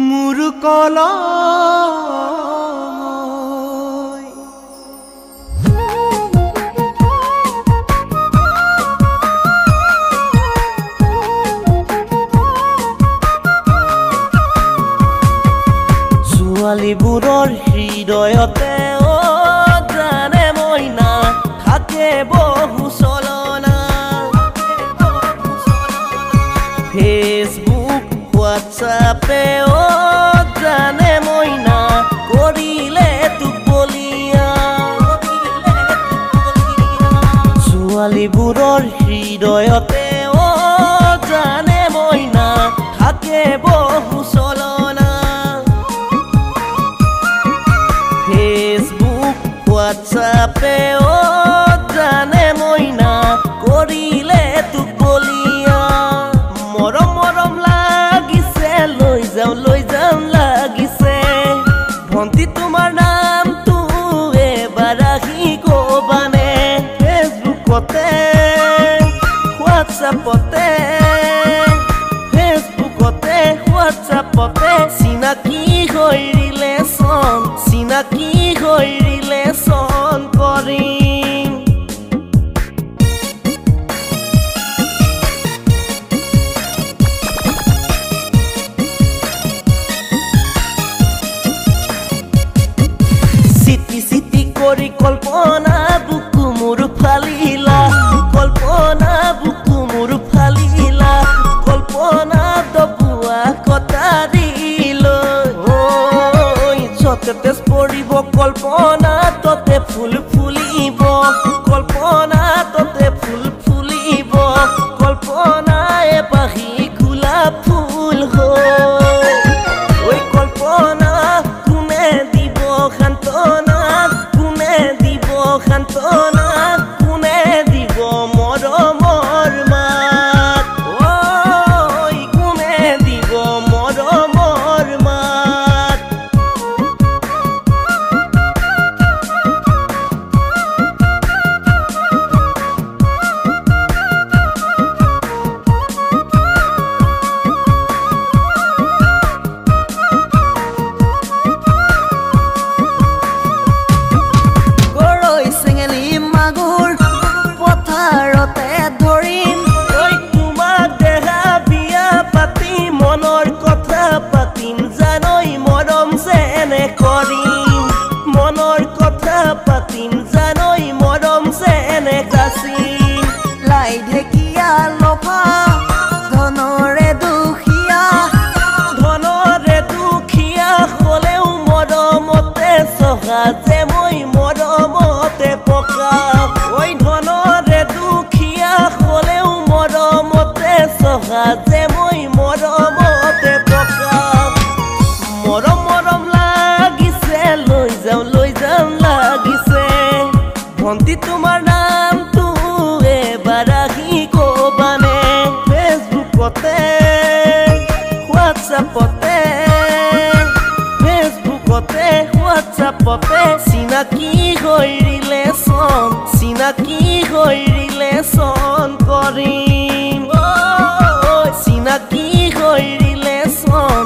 মোৰ কলম ছোৱালীবোৰৰ হৃদয়তে জানে মইনা থাকে বহু চলনা ফেচবুক হোৱাটছআপে জানে মইনা কৰিলে তোক বলিয়া ছোৱালীবোৰৰ হৃদয়তে জানে মইনা থাকে বহু চলনা ফেচবুক হোৱাটছআপে জানে মইনা কৰিলে তোক বলিয়া মৰম মৰম লাগিছে লৈ যাম লাগিছে ভন্টি তোমাৰ নামটো এবাৰ আহি ক'বানে ফেচবুকতে হোৱাটছআপতে চিনাকি হৈ ৰিলেচন কৰিম চিটি কৰি কল্পনা বুকু মোৰ ফালিলা কল্পনা বুকু মোৰ ফালিলা কল্পনা দবুৱা কটাৰিল যতে তেজ পৰিব কল্পনা ততে ফুল ফুলিব কল্পনা ততে ফুল ফুলিব কল্পনা এপাহি গোলাপ ফুল ঐ কল্পনা কোনে দিব সান্তনা কোনে দিব সান্তনা কোনে দিব মৰমৰ মাত ঐ কোনে দিব মৰমৰ মাত মনৰ কথা পাতিম জানই মৰম যেনে কাচিম লাই ঢেকীয়া লফা ধনৰে দুখীয়া হ'লেও মৰমতে চহা যে মই মৰমতে পকা ঐ ধনৰে দুখীয়া হ'লেও মৰমতে চহা যে মই মৰমতে পকা মৰম মৰম লাগিছে লৈ যাম লাগিছে ভন্টি তোমাৰ নামটো এবাৰ আহি ক'বানে ফেচবুকতে হোৱাটছআপতে চিনাকি হৈ ৰিলেচন কৰিম চিনাকি হৈ ৰিলেচন